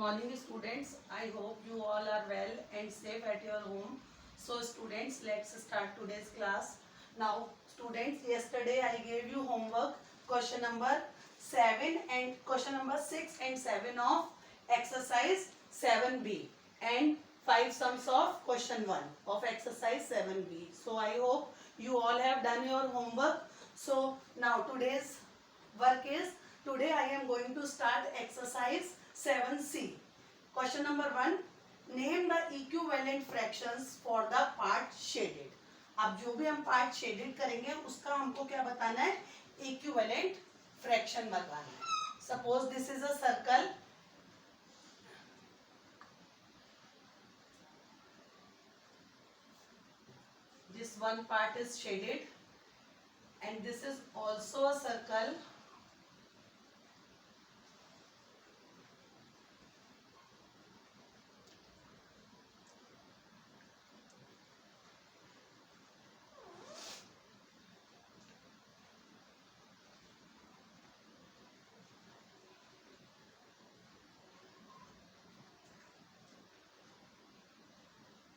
morning students. I hope you all are well and safe at your home. So students, let's start today's class. Now students, yesterday I gave you homework question number 7 and question number 6 and 7 of exercise 7b and 5 sums of question 1 of exercise 7b. So I hope you all have done your homework. So now today's work is, today I am going to start exercise 7c. Question number 1, name the equivalent fractions for the part shaded. अब जो भी हम part shaded करेंगे उसका हमको क्या बताना है, इक्विवेलेंट फ्रैक्शन बताना है. Suppose this is a circle, this one part is shaded and this is also a circle.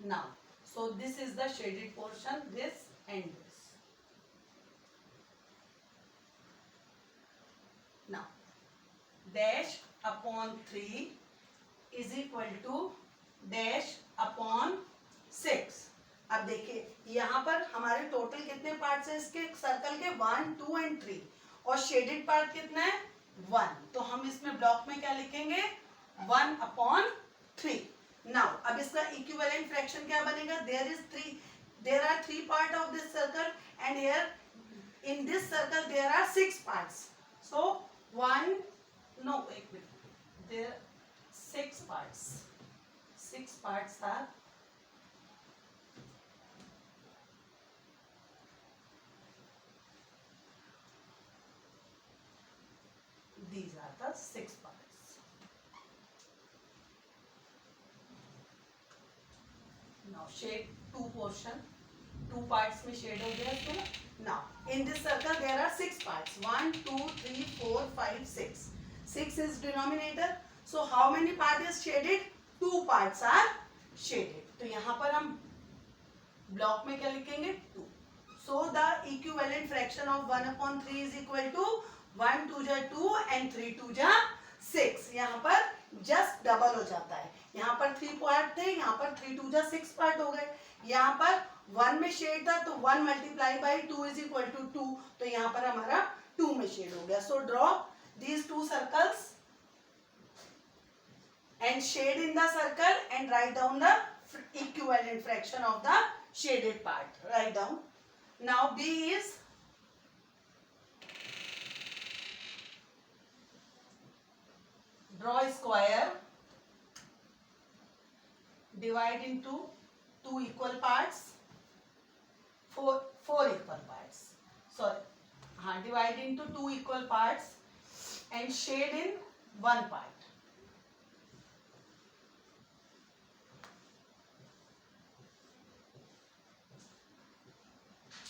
Now, so this is the shaded portion, this and this. Now, dash upon 3 is equal to dash upon 6. अब देखिए यहाँ पर हमारे total कितने parts हैं इसके circle के, 1, 2 and 3 और शेडेड पार्ट कितना है 1. तो हम इसमें ब्लॉक में क्या लिखेंगे 1 अपॉन 3. नाउ अब इसका इक्विवेलेंट फ्रैक्शन क्या बनेगा, there are 3 part of this circle and here in this circle there are 6 parts. So 1, no, wait, there 6 parts. 6 parts are these are the 6 parts. Now shade 2 portion, 2 parts में shade हो गया इसको. Now in this circle there are 6 parts, 1, 2, 3, 4, 5, 6. 6 is denominator. So how many part is shaded? 2 parts are shaded. तो यहाँ पर हम block में क्या लिखेंगे 2. So the equivalent fraction of 1 upon 3 is equal to 1 2 जा 2 and 3 2 जा 6. यहाँ पर जस्ट डबल हो जाता है. यहाँ पर 3 पार्ट थे, यहाँ पर 3 2 जा 6 पार्ट हो गए. यहाँ पर 1 में शेड था तो 1 multiply by 2 is equal to 2. तो यहाँ पर हमारा 2 में शेड हो गया. So draw these 2 circles and shade in the circle and write down the equivalent fraction of the shaded part. Write down. Now B is draw a square, divide into 2 equal parts, 4 equal parts. Sorry, divide into 2 equal parts and shade in 1 part.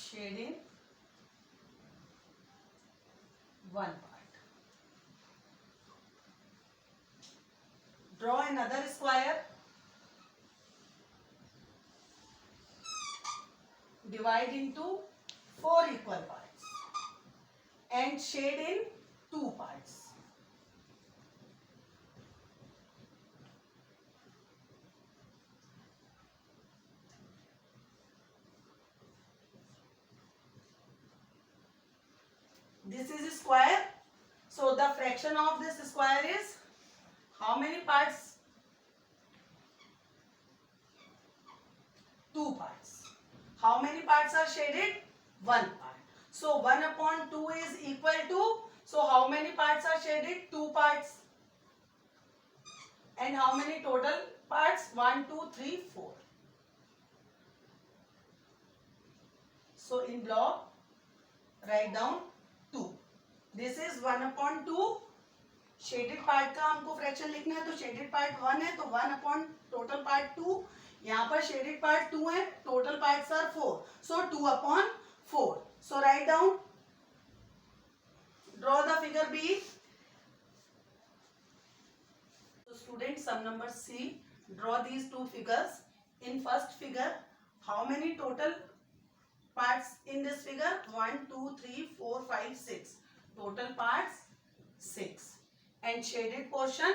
Shade in 1 part. Draw another square, divide into 4 equal parts and shade in 2 parts. This is a square. So the fraction of this square is how many parts? 2 parts. How many parts are shaded? 1 part. So 1 upon 2 is equal to, so how many parts are shaded? 2 parts. And how many total parts? 1, 2, 3, 4. So in block, write down 2. This is 1 upon 2. Shaded part का हमको fraction लिखना है तो shaded part 1 है तो 1 upon total part 2. यहाँ पर shaded part 2 है, total parts are 4. So 2 upon 4. So write down, draw the figure B. student, sum number C. Draw these two figures. In first figure, how many total parts in this figure? 1, 2, 3, 4, 5, 6. Total parts 6. And shaded portion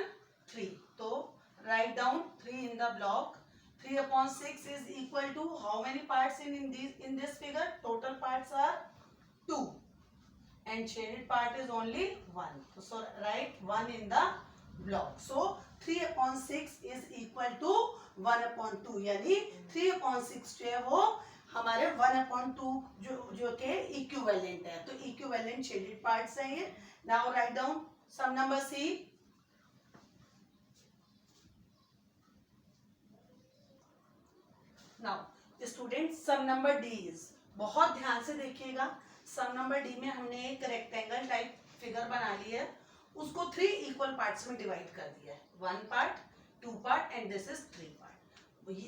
3. So write down 3 in the block. 3 upon 6 is equal to how many parts in this figure? Total parts are 2. And shaded part is only 1. So write 1 in the block. So 3 upon 6 is equal to 1 upon 2. यानी 3 upon 6 जो है वो हमारे 1 upon 2 जो के equivalent है. तो equivalent shaded parts हैं ये. Now write down some number C. Now student some number D is, बहुत ध्यान से देखिएगा. सम नंबर डी में हमने एक रेक्टेंगल टाइप फिगर बना ली है. उसको 3 इक्वल पार्ट्स में डिवाइड कर दिया है. 1 part, 2 part and this is 3 part.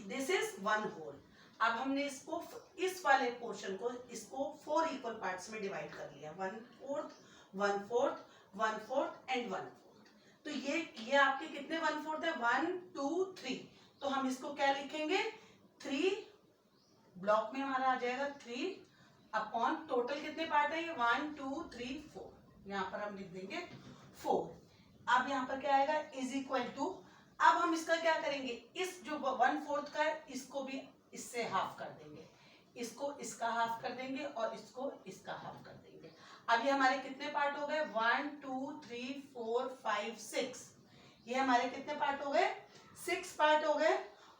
This is 1 whole. अब हमने इसको इस वाले पोर्शन को इसको 4 इक्वल पार्ट्स में डिवाइड कर लिया. 1/4, 1/4, 1/4 एंड 1/4. तो ये आपके कितने 1/4 है? 1, 2, 3. तो हम इसको क्या लिखेंगे? 3 ब्लॉक में हमारा आ जाएगा 3 अपॉन टोटल कितने पार्ट है? ये 1, 2, 3, 4. यहाँ पर हम लिख देंगे 4. अब यहाँ पर क्या आएगा? Is equal to. अब हम इसका क्या करेंगे? इस जो 1/4 का है इसको भी इससे हाफ कर देंगे. इसको इसका हाफ कर देंगे और इसको इसका हाफ कर देंगे. अब ये हमारे कितने पार्ट हो गए? 1, 2, 3, 4, 5, 6. ये हमारे कितने पार्ट हो गए? 6 पार्ट हो गए.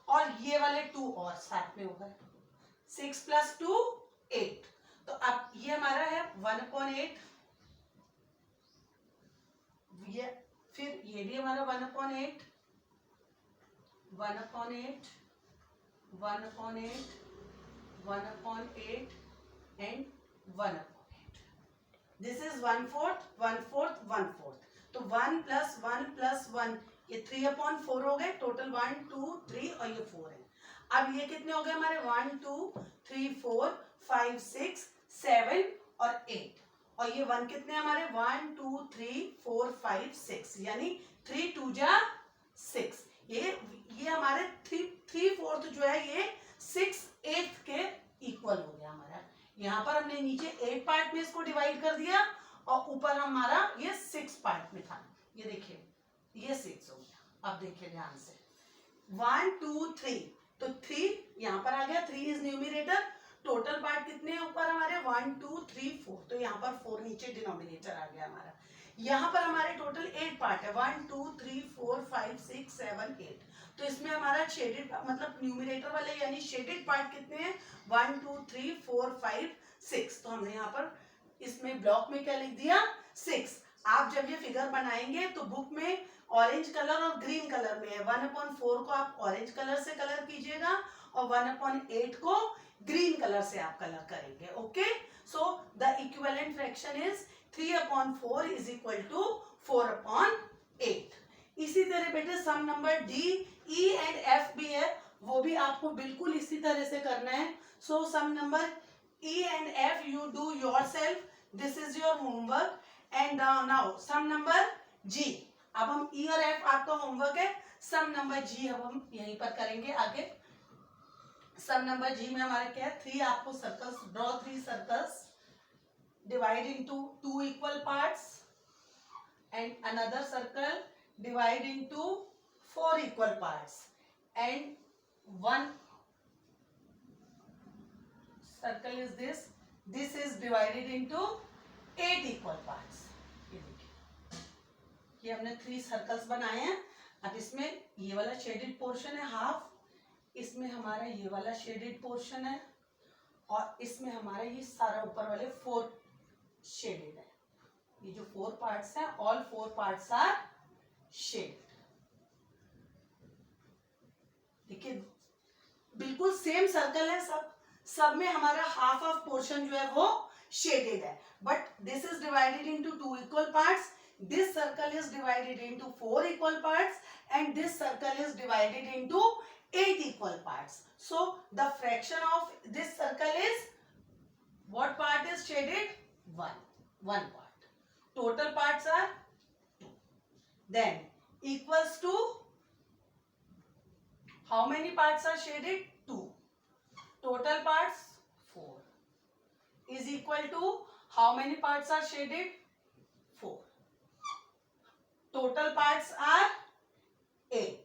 और ये वाले 2 और साथ में हो गए. 6 + 2 8. तो अब ये हमारा है 1/8. ये फिर ये भी हमारा 1/8, 1/8, 1/8, 1/8 एंड 1/8. This is 1/4, 1/4, 1/4. तो 1 + 1 + 1 ये 3/4 हो गए. टोटल 1, 2, 3 और ये 4 है. अब ये कितने हो गए हमारे? 1, 2, 3, 4, 5, 6, 7 और 8. और ये 1 कितने हमारे? 1, 2, 3, 4, 5, 6. यानी 3 2 जा 6. ये हमारे 3/4 जो है ये 6/8 के इक्वल हो गया हमारा. यहाँ पर हमने नीचे 8 पार्ट में इसको डिवाइड कर दिया और ऊपर हमारा ये 6 पार्ट में था. ये देखिए ये 6 हो गया. अब देखिए ध्यान से 1, 2, 3. तो 3 यहाँ पर आ गया. 3 इज न्यूमरेटर. टोटल पार्ट कितने ऊपर हमारे? 1, 2, 3, 4. तो यहाँ पर 4 नीचे डिनोमिनेटर आ गया हमारा. यहाँ पर हमारे टोटल 8 पार्ट है. 1, 2, 3, 4, 5, 6, 7, 8. तो इसमें हमारा शेडेड मतलब न्यूमरेटर वाले यानी शेडेड पार्ट कितने हैं? 1, 2, 3, 4, 5, 6. तो हमने यहाँ पर इसमें ब्लॉक में क्या लिख दिया? 6. आप जब ये फिगर बनाएंगे तो बुक में ऑरेंज कलर और ग्रीन कलर में है. 1/4 को आप ऑरेंज कलर से कलर कीजिएगा और 1/8 को ग्रीन कलर से आप कलर करेंगे. Okay. So the equivalent fraction is 3/4 is equal to 4/8. इसी तरह बेटे sum number D, E and F भी है. वो भी आपको बिल्कुल इसी तरह से करना है. So sum number E and F you do yourself. This is your homework. And now sum number G. अब हम ई और एफ आपका होमवर्क है. सम नंबर जी अब हम यहीं पर करेंगे आगे. सम नंबर जी में हमारे क्या है? 3 आपको circles draw. 3 circles divide into 2 equal parts and another circle divide into 4 equal parts and one circle is this is divided into 8 equal parts. ये देखिए ये हमने 3 सर्कल्स बनाए हैं. अब इसमें ये वाला शेडेड पोर्शन है हाफ. इसमें हमारा ये वाला शेडेड पोर्शन है और इसमें हमारा ये सारा ऊपर वाले 4 शेडेड है. ये जो 4 पार्ट्स हैं ऑल 4 पार्ट्स आर शेडेड. देखिए बिल्कुल सेम सर्कल है. सब में हमारा हाफ ऑफ पोर्शन जो है वो शेडेड है. But this is divided into 2 equal parts. This circle is divided into 4 equal parts and this circle is divided into 8 equal parts. So the fraction of this circle is, what part is shaded? 1 part. Total parts are 2. Then equals to How many parts are shaded? 2. Total parts 4 is equal to how many parts are shaded? 4. Total parts are 8.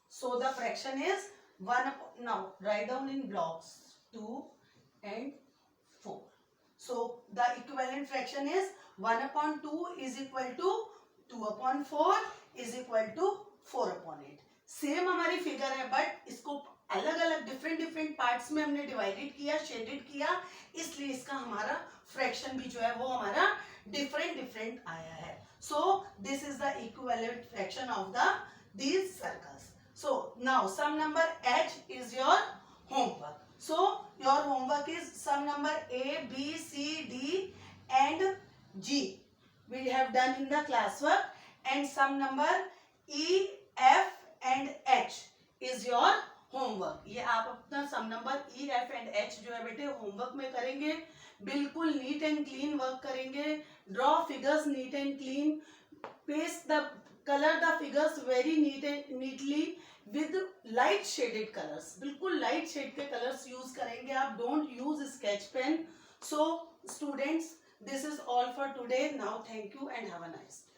So the fraction is 1 upon, now write down in blocks 2 and 4. So the equivalent fraction is 1 upon 2 is equal to 2 upon 4 is equal to 4 upon 8. Same हमारी figure है but इसको अलग अलग different parts में हमने divided किया, shaded किया, इसलिए इसका हमारा फ्रैक्शन भी जो है वो हमारा डिफरेंट आया है. So this is the equivalent fraction of the these circles. So now sum number H is your homework. So your homework is sum number A, B, C, D and G. We have done in the classwork, and sum number E, F and H is your homework. ये आप अपना sum number E, F and H जो है बेटे homework में करेंगे. बिल्कुल neat and clean work करेंगे. Draw figures neat and clean. Paste the color the figures very neatly with light shaded colors. बिल्कुल light shade के colors use करेंगे आप. Don't use sketch pen. So students, this is all for today. Now thank you and have a nice day.